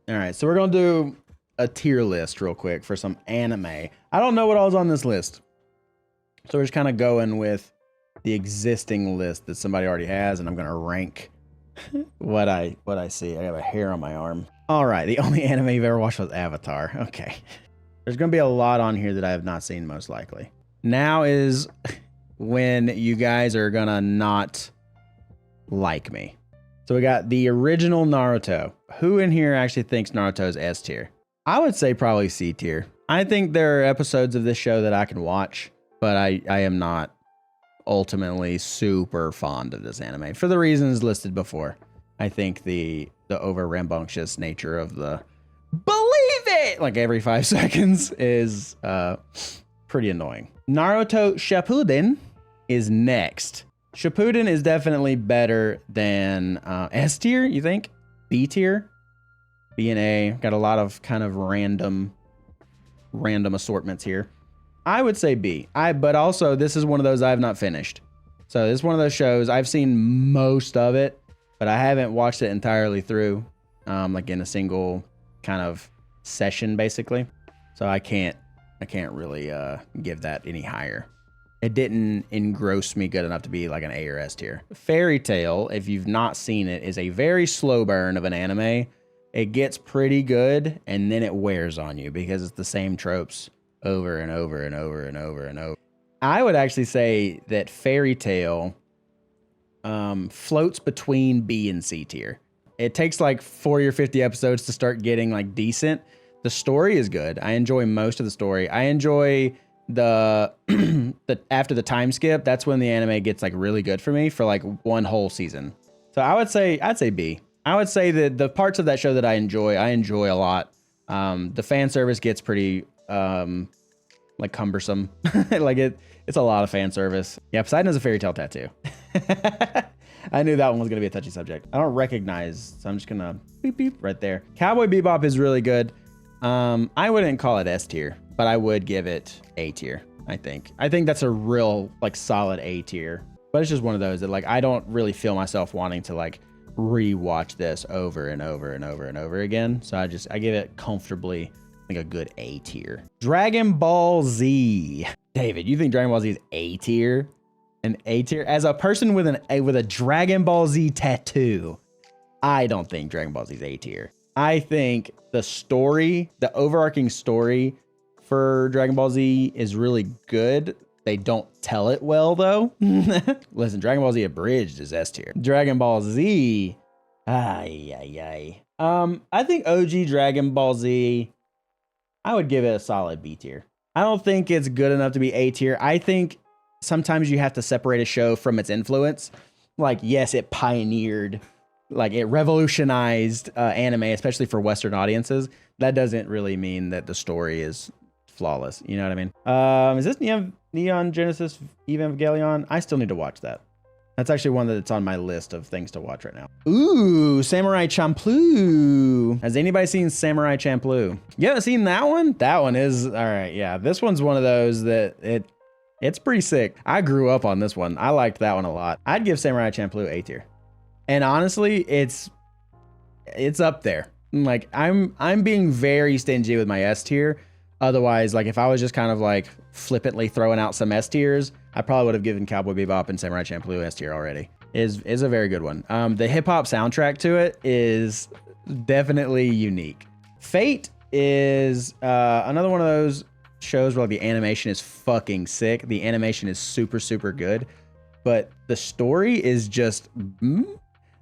All right, so we're gonna do a tier list real quick for some anime. I don't know what all's on this list, so we're just kind of going with the existing list that somebody already has, and I'm gonna rank what I see. I have a hair on my arm. All right, the only anime you've ever watched was Avatar. Okay, there's gonna be a lot on here that I have not seen, most likely. Now is when you guys are gonna not like me. So we got the original Naruto. Who in here actually thinks Naruto is S tier? I would say probably C tier. I think there are episodes of this show that I can watch, but I am not ultimately super fond of this anime for the reasons listed before. I think the over rambunctious nature of the believe it like every 5 seconds is pretty annoying. Naruto Shippuden is next. Shippuden is definitely better than S tier, you think? B tier? B and A. Got a lot of kind of random assortments here. I would say B. But also, this is one of those I have not finished. So this is one of those shows, I've seen most of it, but I haven't watched it entirely through, like in a single kind of session, basically. So I can't really give that any higher. It didn't engross me good enough to be like an A or S tier. Fairy Tail, if you've not seen it, is a very slow burn of an anime. It gets pretty good, and then it wears on you because it's the same tropes over and over and over and over and over. I would actually say that Fairy Tail floats between B and C tier. It takes like 40 or 50 episodes to start getting like decent. The story is good. I enjoy most of the story. I enjoy the after the time skip, that's when the anime gets like really good for me for like one whole season. So I'd say B. I would say that the parts of that show that I enjoy a lot. The fan service gets pretty like cumbersome. Like it's a lot of fan service. Yeah, Poseidon has a fairy tale tattoo. I knew that one was gonna be a touchy subject. I don't recognize, so I'm just gonna beep beep right there. Cowboy Bebop is really good. I wouldn't call it S tier, but I would give it A tier, I think. I think that's a real like solid A tier, but it's just one of those that like I don't really feel myself wanting to like rewatch this over and over and over and over again. So I give it comfortably like a good A tier. Dragon Ball Z. David, you think Dragon Ball Z is A tier? An A tier? As a person with a Dragon Ball Z tattoo, I don't think Dragon Ball Z is A tier. I think the story, the overarching story for Dragon Ball Z is really good. They don't tell it well though. Listen, Dragon Ball Z Abridged is S tier. Dragon Ball Z, I think OG Dragon Ball Z, I would give it a solid B tier. I don't think it's good enough to be A tier. I think sometimes you have to separate a show from its influence. Like, yes, it pioneered, like it revolutionized anime, especially for Western audiences. That doesn't really mean that the story is flawless. You know what I mean? Is this Neon Genesis Evangelion? I still need to watch that. That's actually one that's on my list of things to watch right now. Ooh, Samurai Champloo. Has anybody seen Samurai Champloo? You haven't seen that one? That one is, all right, yeah. This one's one of those that it's pretty sick. I grew up on this one. I liked that one a lot. I'd give Samurai Champloo A tier. And honestly, it's up there. Like I'm being very stingy with my S tier. Otherwise, like if I was just kind of like flippantly throwing out some S tiers, I probably would have given Cowboy Bebop and Samurai Champloo S tier already. Is a very good one. The hip hop soundtrack to it is definitely unique. Fate is another one of those shows where like, the animation is fucking sick. The animation is super, super good, but the story is just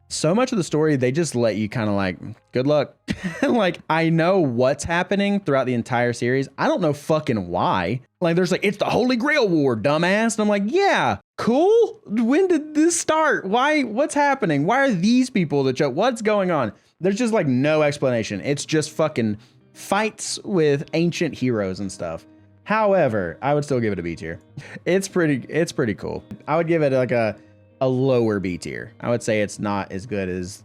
so much of the story, they just let you kind of like, good luck. Like, I know what's happening throughout the entire series. I don't know fucking why. Like, there's like, it's the Holy Grail War, dumbass. And I'm like, yeah, cool. When did this start? Why? What's happening? Why are these people the choke? What's going on? There's just like no explanation. It's just fucking fights with ancient heroes and stuff. However, I would still give it a B tier. It's pretty cool. I would give it like a lower B tier. I would say it's not as good as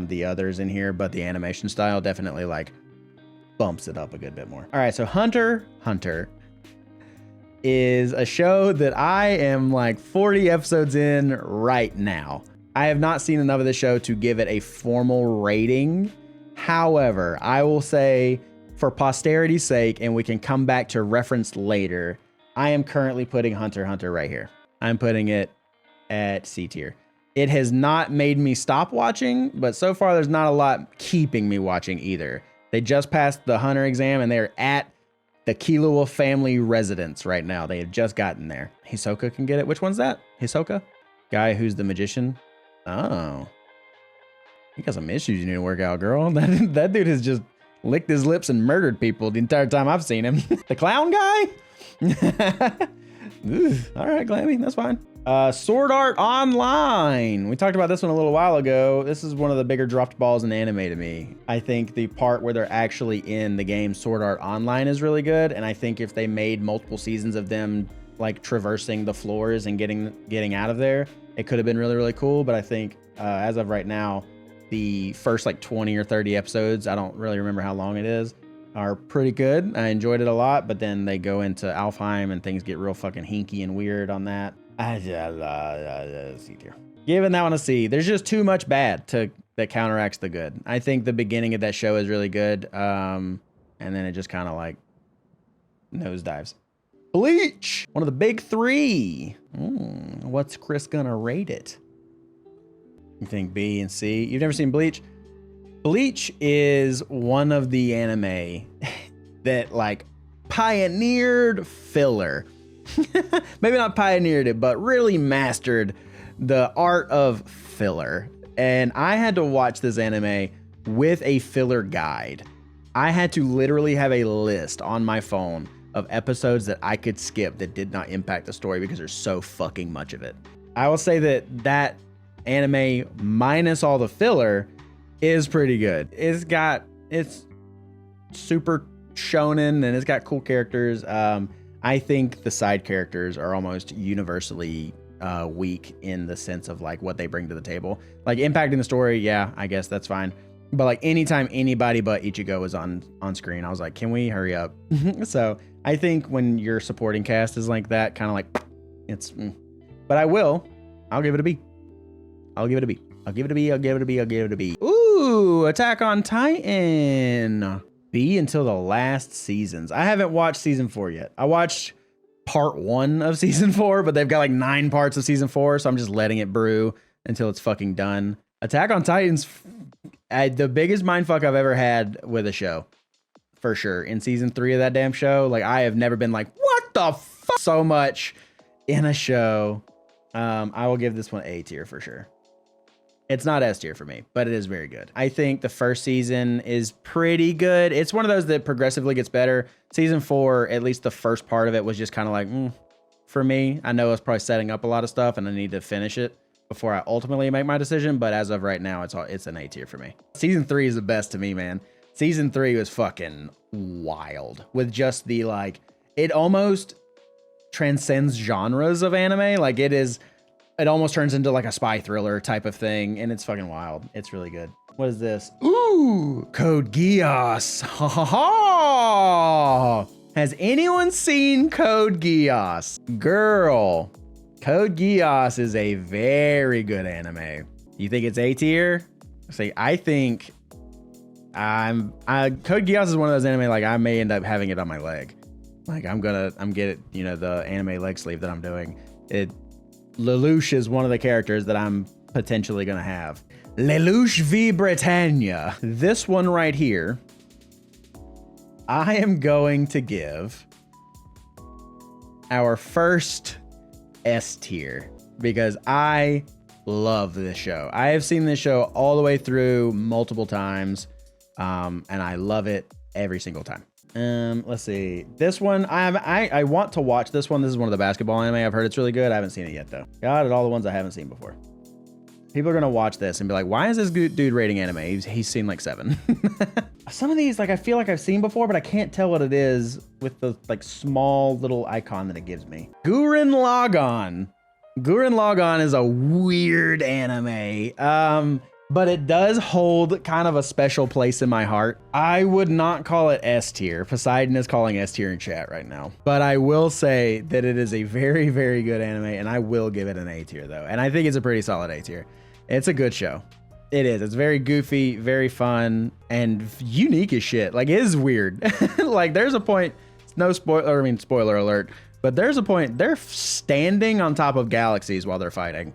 the others in here, but the animation style definitely like bumps it up a good bit more. All right, so Hunter is a show that I am like 40 episodes in right now. I have not seen enough of this show to give it a formal rating, However, I will say, for posterity's sake, and we can come back to reference later, I am currently putting Hunter x Hunter right here. I'm putting it at C tier. It has not made me stop watching, but so far there's not a lot keeping me watching either. They just passed the Hunter exam and they're at the Killua family residence right now. They have just gotten there. Hisoka can get it. Which one's that? Hisoka? Guy who's the magician? Oh. You got some issues you need to work out, girl. That dude has just licked his lips and murdered people the entire time I've seen him. The clown guy? Ooh, all right, Glammy, that's fine. Sword Art Online. We talked about this one a little while ago. This is one of the bigger dropped balls in anime to me. I think the part where they're actually in the game Sword Art Online is really good. And I think if they made multiple seasons of them like traversing the floors and getting out of there, it could have been really, really cool. But I think as of right now, the first like 20 or 30 episodes, I don't really remember how long it is, are pretty good. I enjoyed it a lot, but then they go into Alfheim and things get real fucking hinky and weird on that. C tier. Giving that one a C. There's just too much bad that counteracts the good. I think the beginning of that show is really good, and then it just kind of like nosedives. Bleach, one of the big three. What's Chris gonna rate it? You think B and C? You've never seen Bleach? Bleach is one of the anime that like pioneered filler. Maybe not pioneered it, but really mastered the art of filler. And I had to watch this anime with a filler guide. I had to literally have a list on my phone of episodes that I could skip that did not impact the story because there's so fucking much of it. I will say that anime minus all the filler is pretty good. It's super shonen and it's got cool characters. I think the side characters are almost universally weak in the sense of like what they bring to the table. Like impacting the story, yeah, I guess that's fine. But like anytime anybody but Ichigo was on screen, I was like, can we hurry up? So I think when your supporting cast is like that, kind of like it's, but I'll give it a B. I'll give it a B. I'll give it a B. I'll give it a B. I'll give it a B. Ooh, Attack on Titan. B until the last seasons. I haven't watched season 4 yet. I watched part 1 of season 4, but they've got like 9 parts of season 4, so I'm just letting it brew until it's fucking done. Attack on Titan's the biggest mindfuck I've ever had with a show, for sure. In season 3 of that damn show, like I have never been like, what the fuck, so much in a show. I will give this one A tier for sure. It's not S tier for me, but it is very good. I think the first season is pretty good. It's one of those that progressively gets better. Season 4, at least the first part of it was just kind of like, for me. I know it's probably setting up a lot of stuff and I need to finish it before I ultimately make my decision. But as of right now, it's an A tier for me. Season 3 is the best to me, man. Season 3 was fucking wild with just the like, it almost transcends genres of anime. Like it almost turns into like a spy thriller type of thing, and it's fucking wild. It's really good. What is this? Ooh, Code Geass. Ha ha ha! Has anyone seen Code Geass? Girl, Code Geass is a very good anime. You think it's A tier? See, I think Code Geass is one of those anime like I may end up having it on my leg. Like I'm getting, the anime leg sleeve that I'm doing. Lelouch is one of the characters that I'm potentially going to have. Lelouch v Britannia. This one right here, I am going to give our first S tier because I love this show. I have seen this show all the way through multiple times, and I love it every single time. Let's see. This one, I want to watch this one. This is one of the basketball anime. I've heard it's really good. I haven't seen it yet though. God, all the ones I haven't seen before. People are gonna watch this and be like, why is this dude rating anime? He's seen like 7. Some of these, like I feel like I've seen before, but I can't tell what it is with the like small little icon that it gives me. Gurren Lagann. Gurren Lagann is a weird anime. But it does hold kind of a special place in my heart. I would not call it S tier. Poseidon is calling S tier in chat right now. But I will say that it is a very, very good anime, and I will give it an A tier though. And I think it's a pretty solid A tier. It's a good show. It is. It's very goofy, very fun, and unique as shit. Like, it is weird. Like, there's a point, spoiler alert, but there's a point they're standing on top of galaxies while they're fighting.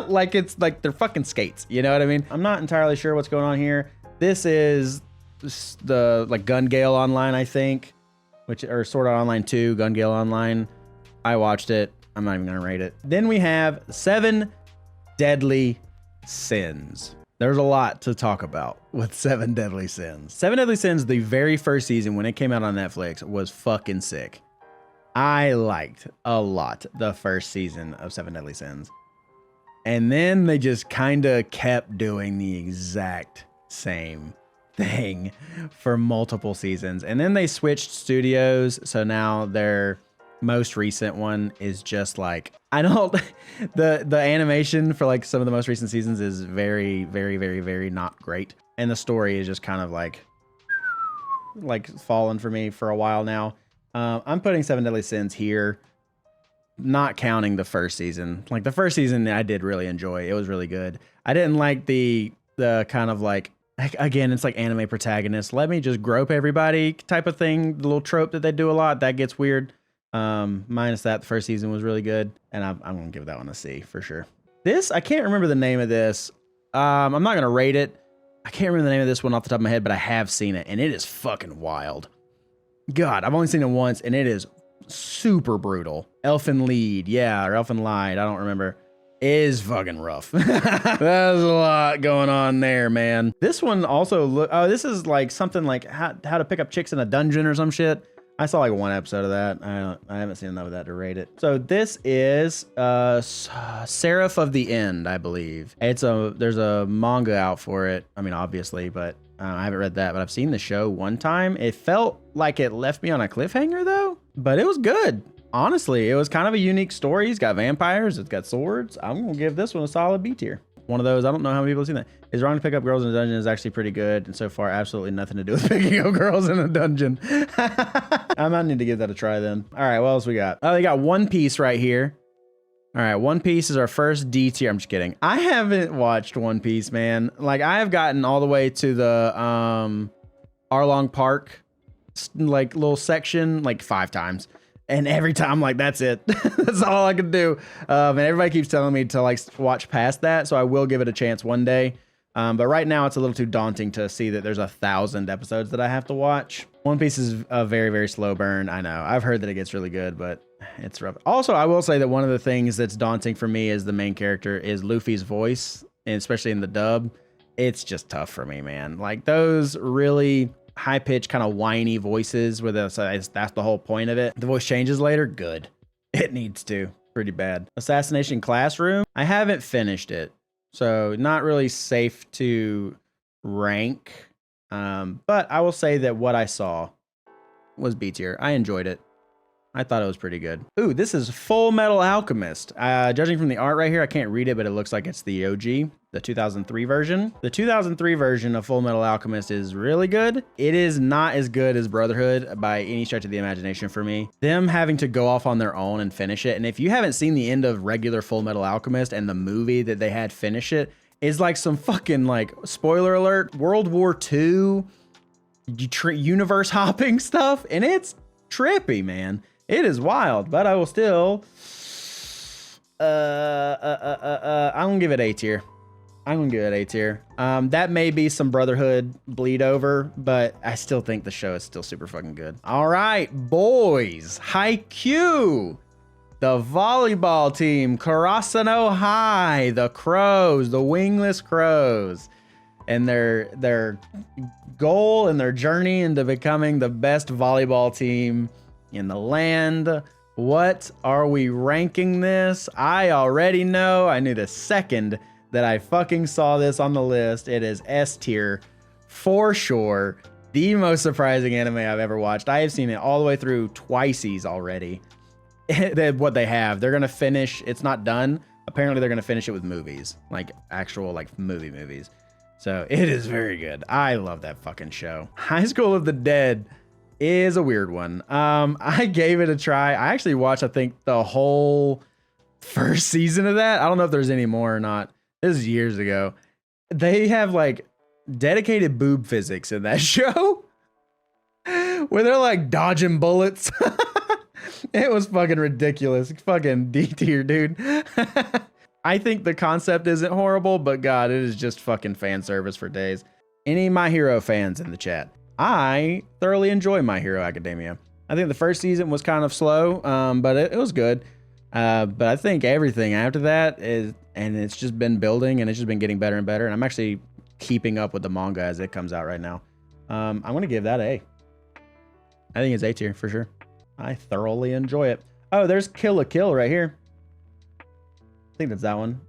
Like, it's like they're fucking skates. You know what I mean? I'm not entirely sure what's going on here. This is the, like, Gun Gale Online, I think, or Sword Art Online 2, Gun Gale Online. I watched it. I'm not even gonna rate it. Then we have 7 Deadly Sins. There's a lot to talk about with 7 Deadly Sins. 7 Deadly Sins, the very first season when it came out on Netflix, was fucking sick. I liked a lot the first season of 7 Deadly Sins. And then they just kind of kept doing the exact same thing for multiple seasons. And then they switched studios. So now their most recent one is just like, I don't, the animation for like some of the most recent seasons is very, very, very, very not great. And the story is just kind of like fallen for me for a while now. I'm putting 7 Deadly Sins here, not counting the first season. Like, the first season I did really enjoy. It was really good. I didn't like the kind of like, again, it's like anime protagonist, let me just grope everybody type of thing. The little trope that they do a lot, that gets weird. Minus that, the first season was really good, and I'm gonna give that one a C for sure. This, I can't remember the name of this. I'm not gonna rate it. I can't remember the name of this one off the top of my head, but I have seen it, and it is fucking wild. God, I've only seen it once, and it is super brutal. Elfen Lied, yeah, or Elfen Lied, I don't remember. Is fucking rough. There's a lot going on there, man. This one also this is like something like how to pick up chicks in a dungeon or some shit. I saw like one episode of that. I haven't seen enough of that to rate it. So this is Seraph of the End, I believe. There's a manga out for it. I mean, obviously, but I haven't read that. But I've seen the show one time. It felt like it left me on a cliffhanger though, but it was good. Honestly, it was kind of a unique story. It's got vampires. It's got swords. I'm gonna give this one a solid B tier. One of those, I don't know how many people have seen that. Is Wrong to Pick Up Girls in a Dungeon is actually pretty good. And so far, absolutely nothing to do with picking up girls in a dungeon. I might need to give that a try then. All right, what else we got? Oh, they got One Piece right here. All right, One Piece is our first D tier. I'm just kidding. I haven't watched One Piece, man. Like, I have gotten all the way to the Arlong Park, like, little section, like 5 times. And every time I'm like, that's it. That's all I can do. And everybody keeps telling me to like watch past that. So I will give it a chance one day. But right now it's a little too daunting to see that there's 1,000 episodes that I have to watch. One Piece is a very, very slow burn. I know. I've heard that it gets really good, but it's rough. Also, I will say that one of the things that's daunting for me as the main character is Luffy's voice, and especially in the dub. It's just tough for me, man. Like, those really high-pitched, kind of whiny voices with us. That's the whole point of it. The voice changes later. Good. It needs to. Pretty bad. Assassination Classroom. I haven't finished it, so not really safe to rank. But I will say that what I saw was B tier. I enjoyed it. I thought it was pretty good. Ooh, this is Full Metal Alchemist. Judging from the art right here, I can't read it, but it looks like it's the OG, the 2003 version. The 2003 version of Full Metal Alchemist is really good. It is not as good as Brotherhood by any stretch of the imagination for me. Them having to go off on their own and finish it. And if you haven't seen the end of regular Full Metal Alchemist and the movie that they had finish it, is like some fucking, like, spoiler alert, World War II universe hopping stuff. And it's trippy, man. It is wild, but I will still, I'm gonna give it A tier. I'm gonna give it A tier. That may be some Brotherhood bleed over, but I still think the show is still super fucking good. All right, boys, Haikyuu, the volleyball team, Karasano High, the Crows, the Wingless Crows, and their goal and their journey into becoming the best volleyball team in the land. What are we ranking this? I already know. I knew the second that I fucking saw this on the list. It is S tier for sure. The most surprising anime I've ever watched. I have seen it all the way through twice already. What they have, they're gonna finish. It's not done. Apparently, they're gonna finish it with movies, like actual like movies. So it is very good. I love that fucking show. High School of the Dead is a weird one. I gave it a try. I actually watched, I think, the whole first season of that. I don't know if there's any more or not. This is years ago. they have like dedicated boob physics in that show where they're like dodging bullets. It was fucking ridiculous. Fucking D tier, dude. I think the concept isn't horrible, but God, it is just fucking fan service for days. Any My Hero fans in the chat? I thoroughly enjoy My Hero Academia. I think the first season was kind of slow, but it was good. But I think everything after that is, and it's just been building and it's just been getting better and better. And I'm actually keeping up with the manga as it comes out right now. I'm going to give that A. I think it's A tier for sure. I thoroughly enjoy it. Oh, there's Kill la Kill right here. I think that's that one.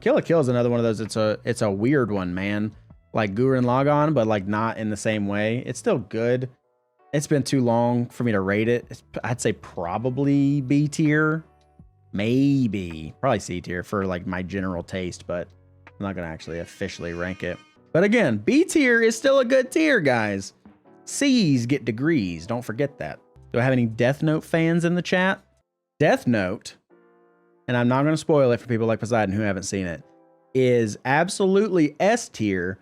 Kill la Kill is another one of those. It's a weird one, man. Like Gurren Lagann, but like not in the same way. It's still good. It's been too long for me to rate it. I'd say probably B tier. Maybe. Probably C tier for like my general taste, but I'm not going to actually officially rank it. But again, B tier is still a good tier, guys. C's get degrees. Don't forget that. Do I have any Death Note fans in the chat? Death Note, and I'm not going to spoil it for people like Poseidon who haven't seen it, is absolutely S tier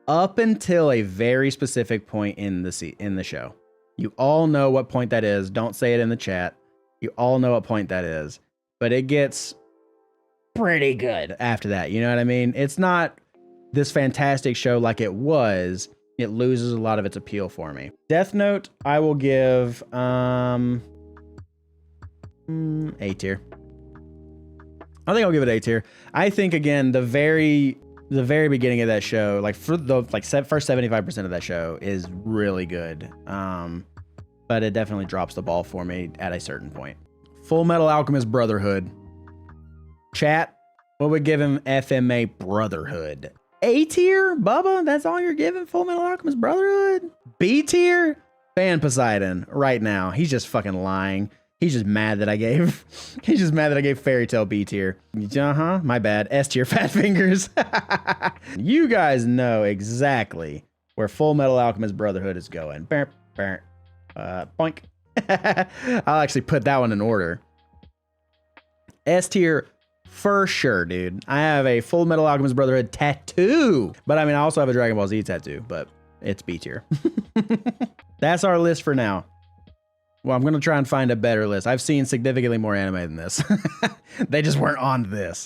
up until a very specific point in the show. You all know what point that is. Don't say it in the chat. You all know what point that is. But it gets pretty good after that. You know what I mean? It's not this fantastic show like it was. It loses a lot of its appeal for me. Death Note, I will give A tier. I think I'll give it A tier. I think again the very beginning of that show, like for the first 75% of that show is really good. But it definitely drops the ball for me at a certain point. Full Metal Alchemist Brotherhood. Chat, what would give him FMA Brotherhood? A tier, Bubba? That's all you're giving Full Metal Alchemist Brotherhood? B tier? Ban Poseidon right now. He's just fucking lying. He's just mad that I gave Fairy Tail B tier. Uh-huh, my bad. S tier, Fat Fingers. You guys know exactly where Full Metal Alchemist Brotherhood is going. Boink. I'll actually put that one in order. S tier for sure, dude. I have a Full Metal Alchemist Brotherhood tattoo. But I mean, I also have a Dragon Ball Z tattoo, but it's B tier. That's our list for now. Well, I'm going to try and find a better list. I've seen significantly more anime than this. They just weren't on this.